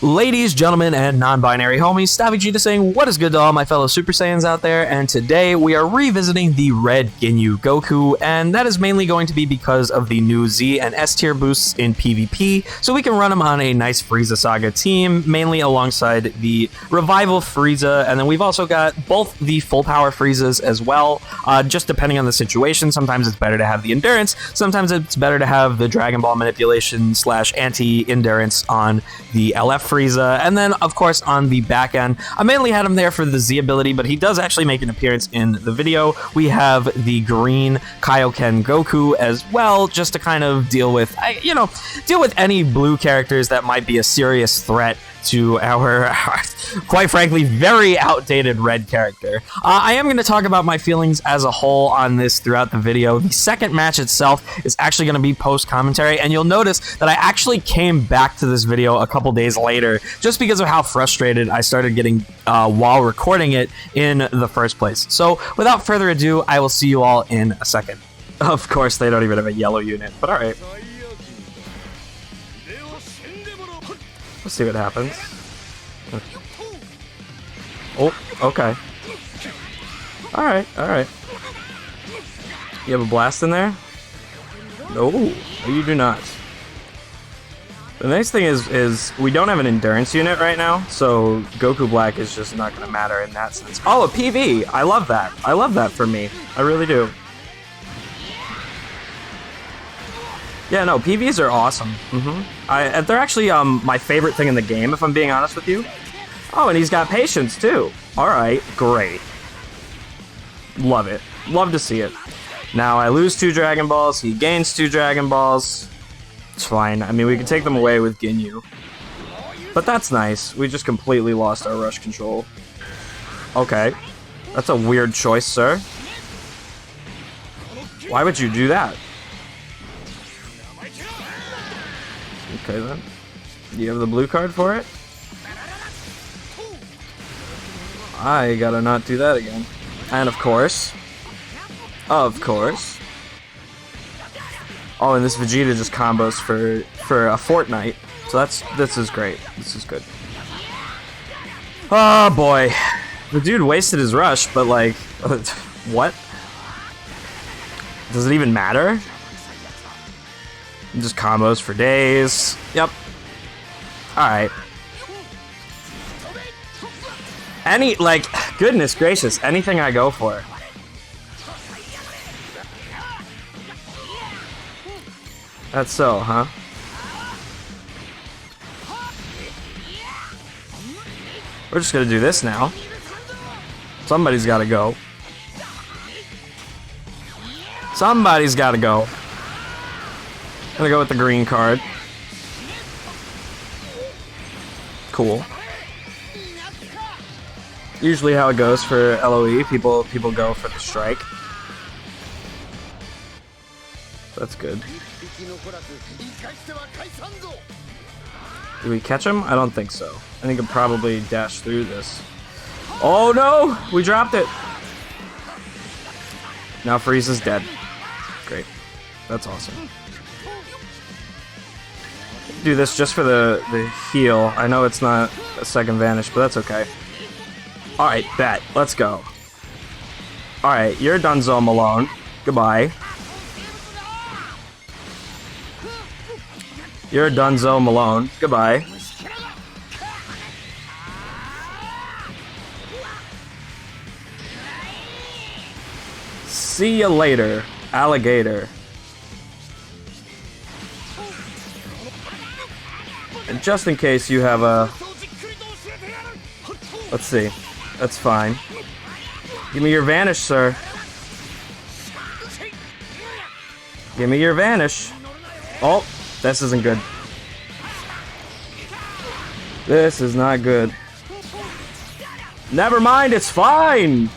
Ladies, gentlemen, and non-binary homies, Vegeta saying what is good to all my fellow Super Saiyans out there, and today we are revisiting the Red Ginyu Goku, and that is mainly going to be because of the new Z and S tier boosts in PvP, so we can run them on a nice Frieza Saga team, mainly alongside the Revival Frieza, and then we've also got both the full power Friezas as well, just depending on the situation. Sometimes it's better to have the Endurance, sometimes it's better to have the Dragon Ball manipulation / anti-endurance on the LF Frieza, and then of course on the back end, I mainly had him there for the Z ability, but he does actually make an appearance in the video. We have the green Kaioken Goku as well, just to kind of deal with any blue characters that might be a serious threat to our, quite frankly, very outdated red character. I am going to talk about my feelings as a whole on this throughout the video. The second match itself is actually going to be post-commentary, and you'll notice that I actually came back to this video a couple days later just because of how frustrated I started getting while recording it in the first place. So without further ado, I will see you all in a second. Of course, they don't even have a yellow unit, but alright. Let's see what happens. Oh, okay. Alright, alright. You have a blast in there? No, you do not. The nice thing is we don't have an endurance unit right now, so Goku Black is just not going to matter in that sense. Oh, a PV! I love that. I love that for me. I really do. Yeah, no, PVs are awesome. They're actually my favorite thing in the game, if I'm being honest with you. Oh, and he's got patience, too. Alright, great. Love it. Love to see it. Now, I lose 2 Dragon Balls, he gains 2 Dragon Balls. It's fine. I mean, we can take them away with Ginyu. But that's nice. We just completely lost our rush control. Okay. That's a weird choice, sir. Why would you do that? Okay then. You have the blue card for it? I gotta not do that again. And of course. Oh, and this Vegeta just combos for a fortnight. So this is great. This is good. Oh boy. The dude wasted his rush, but like what? Does it even matter? Just combos for days. Yep. Alright. Goodness gracious, anything I go for. That's so, huh? We're just gonna do this now. Somebody's gotta go. Somebody's gotta go. Gonna go with the green card. Cool. Usually how it goes for LOE, people go for the strike. That's good. Did we catch him? I don't think so. I think it probably dashed through this. Oh no! We dropped it! Now Frieza's dead. Great. That's awesome. Do this just for the heal. I know it's not a second vanish, but that's okay. Alright, bet. Let's go. Alright, you're Dunzo Malone. Goodbye. You're Dunzo Malone. Goodbye. See ya later, alligator. And just in case you have a... Let's see. That's fine. Give me your vanish, sir. Give me your vanish. Oh, this isn't good. This is not good. Never mind, it's fine!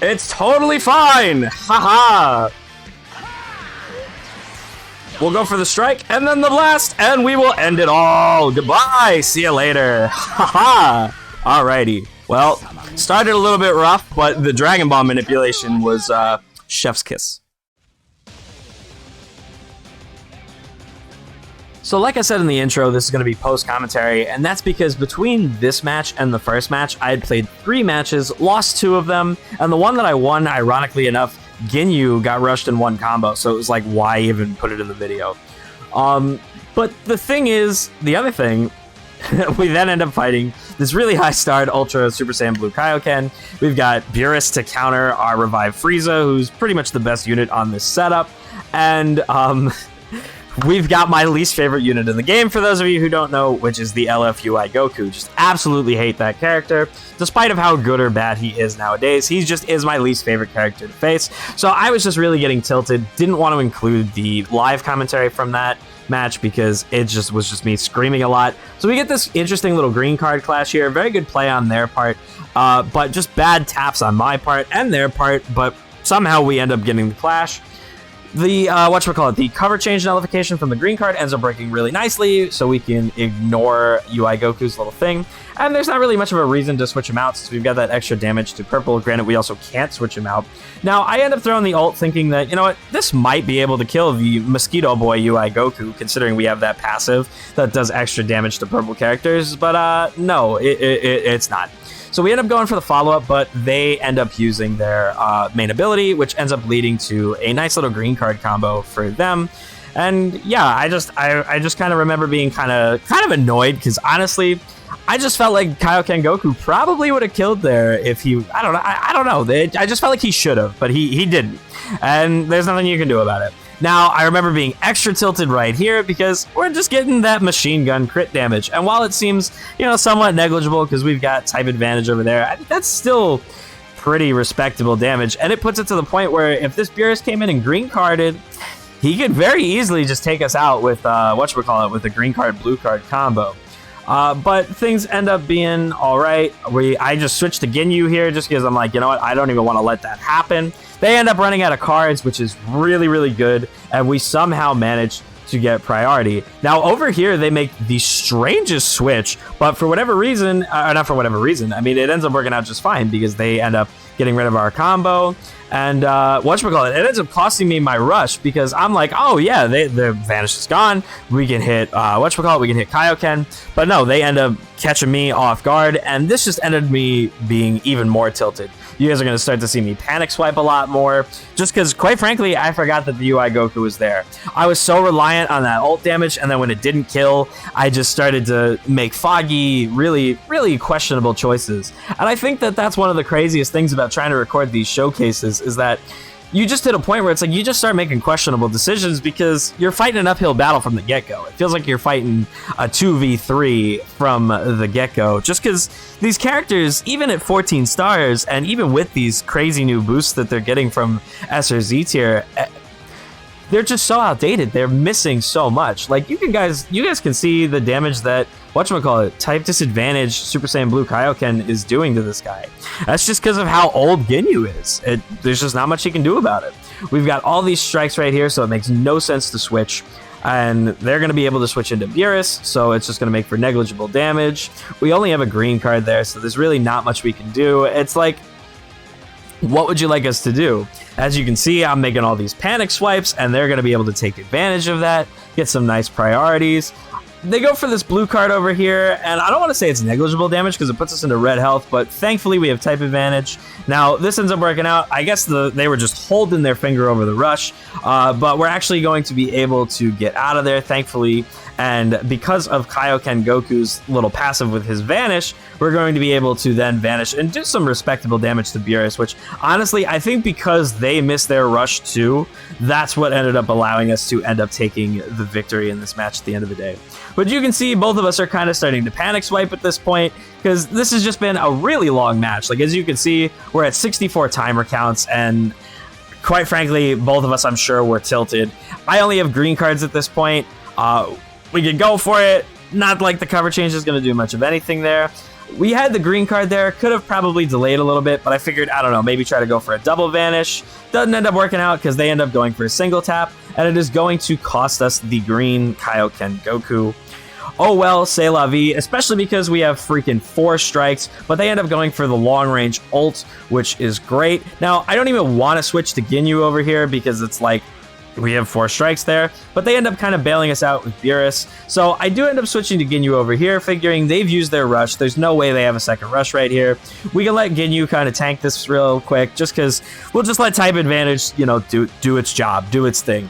It's totally fine! Haha! We'll go for the strike, and then the blast, and we will end it all. Goodbye. See you later. Haha. Alrighty. Well, started a little bit rough, but the Dragon Ball manipulation was chef's kiss. So like I said in the intro, this is going to be post-commentary, and that's because between this match and the first match, I had played 3 matches, lost 2 of them, and the one that I won, ironically enough, Ginyu got rushed in 1 combo, so it was like, why even put it in the video? But the thing is, the other thing, we then end up fighting this really high-starred Ultra Super Saiyan Blue Kaioken. We've got Beerus to counter our revived Frieza, who's pretty much the best unit on this setup, and we've got my least favorite unit in the game, for those of you who don't know, which is the LFUI Goku. Just absolutely hate that character. Despite of how good or bad he is nowadays, he just is my least favorite character to face. So I was just really getting tilted. Didn't want to include the live commentary from that match because it just was just me screaming a lot. So we get this interesting little green card clash here. Very good play on their part, but just bad taps on my part and their part, but somehow we end up getting the clash. The, the cover change nullification from the green card ends up working really nicely, so we can ignore UI Goku's little thing. And there's not really much of a reason to switch him out, since we've got that extra damage to purple. Granted, we also can't switch him out. Now, I end up throwing the ult thinking that, you know what, this might be able to kill the Mosquito Boy UI Goku, considering we have that passive that does extra damage to purple characters, but no, it's not. So we end up going for the follow-up, but they end up using their main ability, which ends up leading to a nice little green card combo for them. And yeah, I just kind of remember being kind of annoyed, because honestly, I just felt like Kaioken Goku probably would have killed there if he, I don't know. I just felt like he should have, but he didn't. And there's nothing you can do about it. Now, I remember being extra tilted right here because we're just getting that machine gun crit damage. And while it seems, you know, somewhat negligible because we've got type advantage over there, I think that's still pretty respectable damage. And it puts it to the point where if this Beerus came in and green carded, he could very easily just take us out with, with the green card, blue card combo. But things end up being all right. I just switched to Ginyu here just because I'm like, you know what, I don't even want to let that happen. They end up running out of cards, which is really, really good, and we somehow manage to get priority. Now, over here, they make the strangest switch, but for whatever reason, not for whatever reason, I mean, it ends up working out just fine because they end up getting rid of our combo. And it ends up costing me my rush because I'm like, oh yeah, the vanish is gone. We can hit we can hit Kaioken, but no, they end up catching me off guard, and this just ended me being even more tilted. You guys are going to start to see me panic swipe a lot more, just because, quite frankly, I forgot that the UI Goku was there. I was so reliant on that ult damage, and then when it didn't kill, I just started to make foggy, really, really questionable choices. And I think that that's one of the craziest things about trying to record these showcases, is that you just hit a point where it's like you just start making questionable decisions because you're fighting an uphill battle from the get-go. It feels like you're fighting a 2v3 from the get-go, just because these characters, even at 14 stars, and even with these crazy new boosts that they're getting from S or Z tier, they're just so outdated. They're missing so much. Like, you guys can see the damage that type disadvantage Super Saiyan Blue Kaioken is doing to this guy. That's just because of how old Ginyu is. There's just not much he can do about it. We've got all these strikes right here, so it makes no sense to switch. And they're going to be able to switch into Beerus, so it's just going to make for negligible damage. We only have a green card there, so there's really not much we can do. It's like, what would you like us to do? As you can see, I'm making all these panic swipes, and they're going to be able to take advantage of that, get some nice priorities. They go for this blue card over here, and I don't want to say it's negligible damage because it puts us into red health, but thankfully we have type advantage. Now, this ends up working out. I guess they were just holding their finger over the rush, but we're actually going to be able to get out of there, thankfully. And because of Kaioken Goku's little passive with his vanish, we're going to be able to then vanish and do some respectable damage to Beerus, which honestly, I think because they missed their rush too, that's what ended up allowing us to end up taking the victory in this match at the end of the day. But you can see both of us are kind of starting to panic swipe at this point because this has just been a really long match. Like, as you can see, we're at 64 timer counts, and quite frankly, both of us, I'm sure, were tilted. I only have green cards at this point. We could go for it. Not like the cover change is going to do much of anything there. We had the green card there. Could have probably delayed a little bit, but I figured, I don't know, maybe try to go for a double vanish. Doesn't end up working out because they end up going for a single tap, and it is going to cost us the green Kaioken Goku. Oh well, c'est la vie, especially because we have freaking 4 strikes, but they end up going for the long-range ult, which is great. Now, I don't even want to switch to Ginyu over here because it's like, We have 4 strikes there, but they end up kind of bailing us out with Beerus. So I do end up switching to Ginyu over here, figuring they've used their rush. There's no way they have a second rush right here. We can let Ginyu kind of tank this real quick, just because we'll just let type advantage, you know, do its job, do its thing.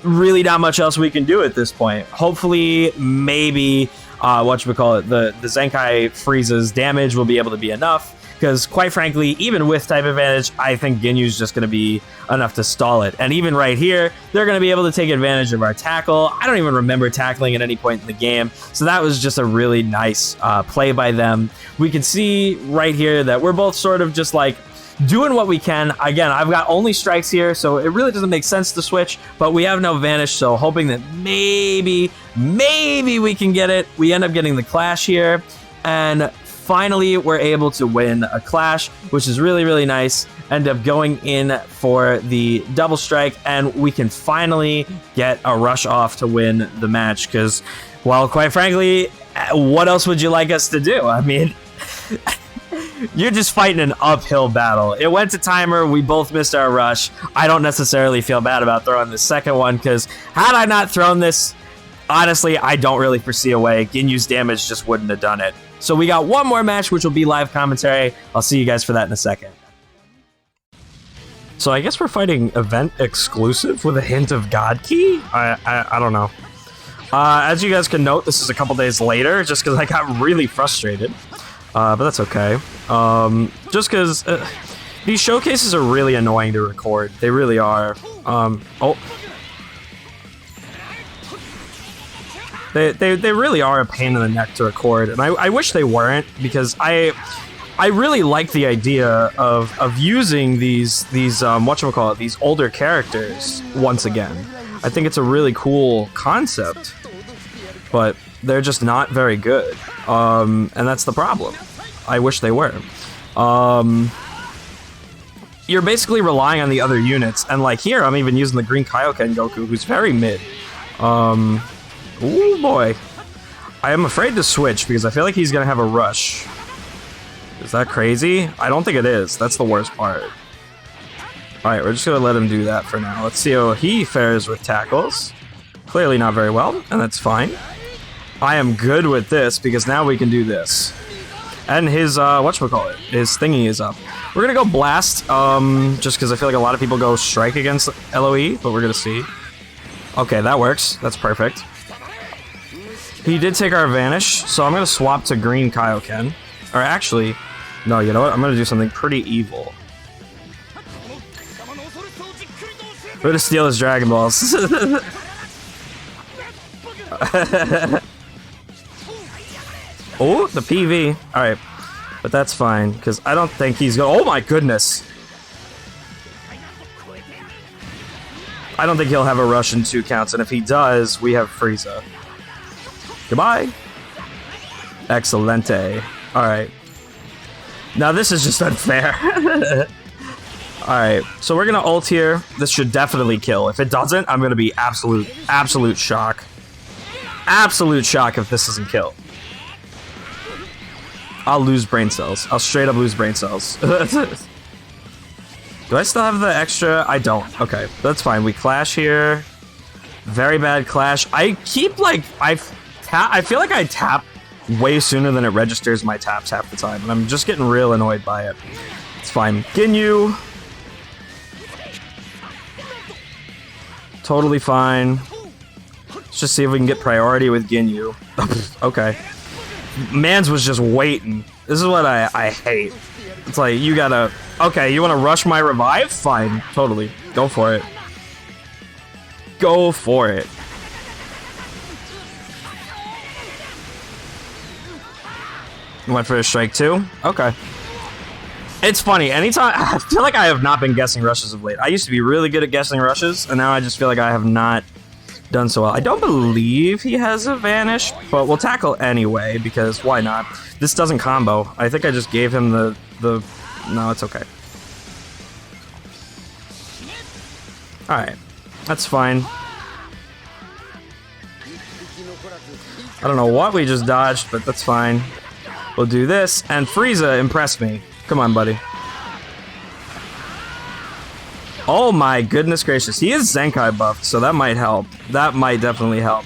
Really not much else we can do at this point. Hopefully, maybe, whatchamacallit, the Zenkai Frieza's damage will be able to be enough. Because, quite frankly, even with type advantage, I think Ginyu's just going to be enough to stall it. And even right here, they're going to be able to take advantage of our tackle. I don't even remember tackling at any point in the game. So that was just a really nice play by them. We can see right here that we're both sort of just like doing what we can. Again, I've got only strikes here, so it really doesn't make sense to switch. But we have no vanish, so hoping that maybe we can get it. We end up getting the clash here. And finally, we're able to win a clash, which is really, really nice. End up going in for the double strike, and we can finally get a rush off to win the match. Because, well, quite frankly, what else would you like us to do? I mean, you're just fighting an uphill battle. It went to timer. We both missed our rush. I don't necessarily feel bad about throwing the second one, because had I not thrown this, honestly, I don't really foresee a way. Ginyu's damage just wouldn't have done it. So we got one more match, which will be live commentary. I'll see you guys for that in a second. So I guess we're fighting event exclusive with a hint of God Key? I don't know. As you guys can note, this is a couple days later, just because I got really frustrated. But that's okay. Just because these showcases are really annoying to record. They really are. Oh. They really are a pain in the neck to record, and I wish they weren't, because I really like the idea of using these whatchamacallit, these older characters once again. I think it's a really cool concept, but they're just not very good, and that's the problem. I wish they were. You're basically relying on the other units, and like here, I'm even using the green Kaioken Goku, who's very mid. Ooh, boy. I am afraid to switch because I feel like he's going to have a rush. Is that crazy? I don't think it is. That's the worst part. Alright, we're just going to let him do that for now. Let's see how he fares with tackles. Clearly not very well, and that's fine. I am good with this because now we can do this. And his, whatchamacallit, his thingy is up. We're going to go blast, just because I feel like a lot of people go strike against LOE, but we're going to see. Okay, that works. That's perfect. He did take our vanish, so I'm going to swap to green Kaioken. Or actually, no, you know what? I'm going to do something pretty evil. We're going to steal his Dragon Balls. Oh, the PV. Alright, but that's fine, because I don't think he's going to... Oh my goodness! I don't think he'll have a rush in 2 counts, and if he does, we have Frieza. Goodbye. Excelente. Alright. Now this is just unfair. Alright, so we're gonna ult here. This should definitely kill. If it doesn't, I'm gonna be absolute shock. Absolute shock if this doesn't kill. I'll lose brain cells. I'll straight up lose brain cells. Do I still have the extra? I don't. Okay, that's fine. We clash here. Very bad clash. I keep like... I feel like I tap way sooner than it registers my taps half the time, and I'm just getting real annoyed by it. It's fine. Ginyu. Totally fine. Let's just see if we can get priority with Ginyu. Okay. Mans was just waiting. This is what I hate. It's like, you gotta... Okay, you want to rush my revive? Fine. Totally. Go for it. Go for it. Went for a strike too? Okay. It's funny. Anytime... I feel like I have not been guessing rushes of late. I used to be really good at guessing rushes, and now I just feel like I have not done so well. I don't believe he has a vanish, but we'll tackle anyway, because why not? This doesn't combo. I think I just gave him the... No, it's okay. Alright. That's fine. I don't know what we just dodged, but that's fine. We'll do this, and Frieza impressed me. Come on, buddy. Oh my goodness gracious. He is Zenkai buffed, so that might help. That might definitely help.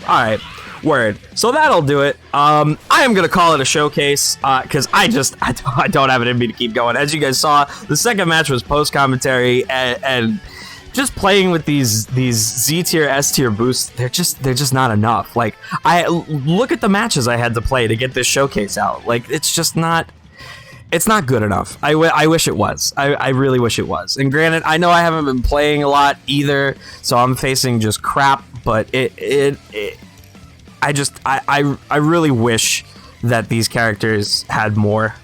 Alright, word. So that'll do it. I am going to call it a showcase, because I don't have it in me to keep going. As you guys saw, the second match was post-commentary, and just playing with these Z tier, S tier boosts, they're just not enough. Like, I look at the matches I had to play to get this showcase out. Like, it's just not... It's not good enough. I wish it was. I really wish it was. And granted, I know I haven't been playing a lot either, so I'm facing just crap, but I really wish that these characters had more.